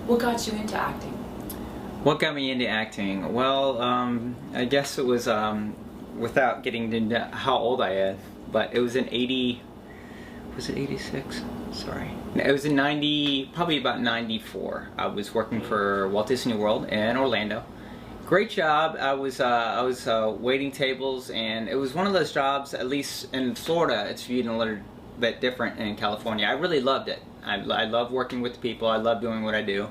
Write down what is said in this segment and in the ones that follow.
What got you into acting? What got me into acting? Well, I guess it was, without getting into how old I am, but it was in 80, was it 86? Sorry. It was in 90, probably about 94. I was working for Walt Disney World in Orlando. Great job. I was waiting tables, and it was one of those jobs, at least in Florida, it's viewed a little bit different in California. I really loved it. I love working with people. I love doing what I do.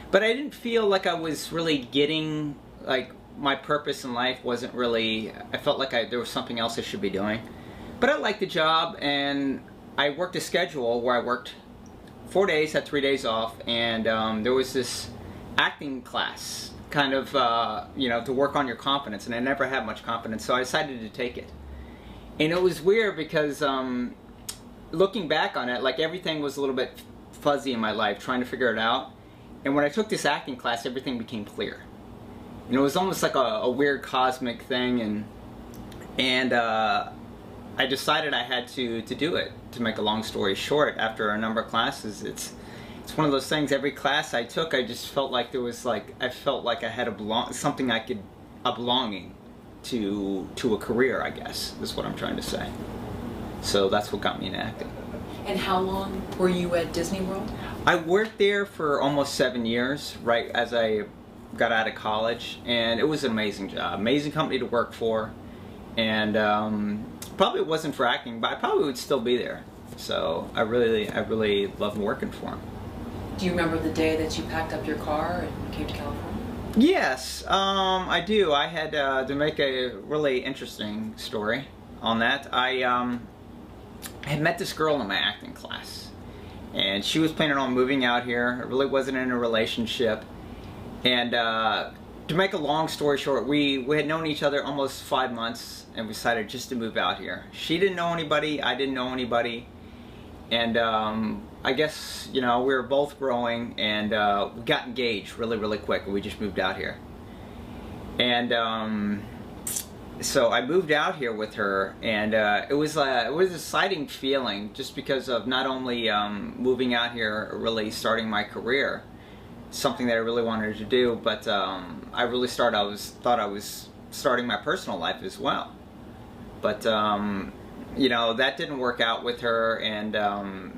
But I didn't feel like I was really getting, like, my purpose in life wasn't really, I felt like there was something else I should be doing. But I liked the job, and I worked a schedule where I worked 4 days, had 3 days off, and there was this acting class, kind of, you know, to work on your confidence, and I never had much confidence, so I decided to take it. And it was weird because, looking back on it, like, everything was a little bit fuzzy in my life, trying to figure it out. And when I took this acting class, everything became clear. And it was almost like a weird cosmic thing, and I decided I had to do it. To make a long story short, after a number of classes, it's one of those things. Every class I took, I just felt like there was, like, I felt like I had a belonging to a career, I guess, is what I'm trying to say. So that's what got me into acting. And how long were you at Disney World? I worked there for almost 7 years, right as I got out of college, and it was an amazing job, amazing company to work for, and probably it wasn't for acting, but I probably would still be there. So I really loved working for them. Do you remember the day that you packed up your car and came to California? Yes, I do. I had to make a really interesting story on that. I had met this girl in my acting class, and she was planning on moving out here. I really wasn't in a relationship, and to make a long story short, we had known each other almost 5 months, and we decided just to move out here. She didn't know anybody, I didn't know anybody, and I guess, you know, we were both growing, and we got engaged really quick, and we just moved out here. And so I moved out here with her, and it was an exciting feeling, just because of not only moving out here, really starting my career, something that I really wanted to do, but I really thought I was starting my personal life as well. But you know, that didn't work out with her, and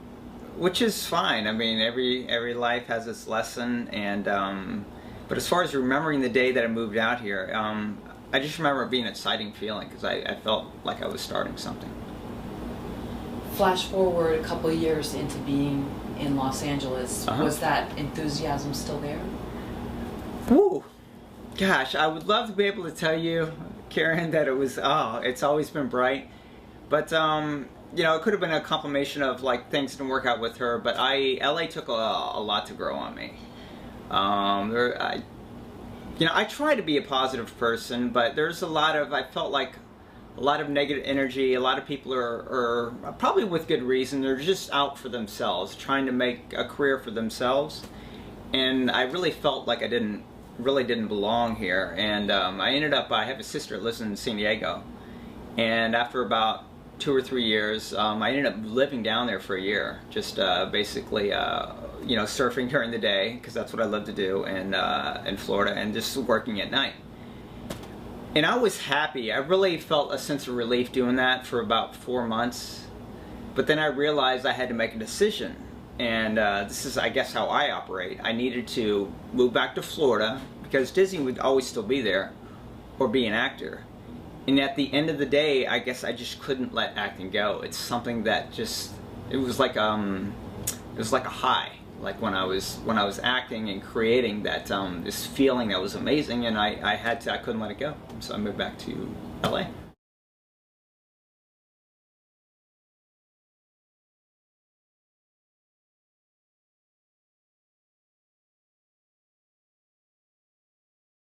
which is fine. I mean, every life has its lesson, and but as far as remembering the day that I moved out here, I just remember it being an exciting feeling, because I felt like I was starting something. Flash forward a couple of years into being in Los Angeles, was that enthusiasm still there? Woo! Gosh, I would love to be able to tell you, Karen, that it was, it's always been bright. But, you know, it could have been a combination of, like, things didn't work out with her, but LA took a lot to grow on me. You know, I try to be a positive person, but there's a lot of, I felt like a lot of negative energy. A lot of people are probably with good reason, they're just out for themselves, trying to make a career for themselves. And I really felt like I really didn't belong here. And I ended up, I have a sister that lives in San Diego. And after about 2 or 3 years, I ended up living down there for a year, just basically, you know, surfing during the day, because that's what I love to do in Florida, and just working at night. And I was happy. I really felt a sense of relief doing that for about 4 months. But then I realized I had to make a decision. And this is, I guess, how I operate. I needed to move back to Florida, because Disney would always still be there, or be an actor. And at the end of the day, I guess I just couldn't let acting go. It's something that just, it was like a high. Like when I was acting and creating that, this feeling that was amazing, and I couldn't let it go. So I moved back to LA.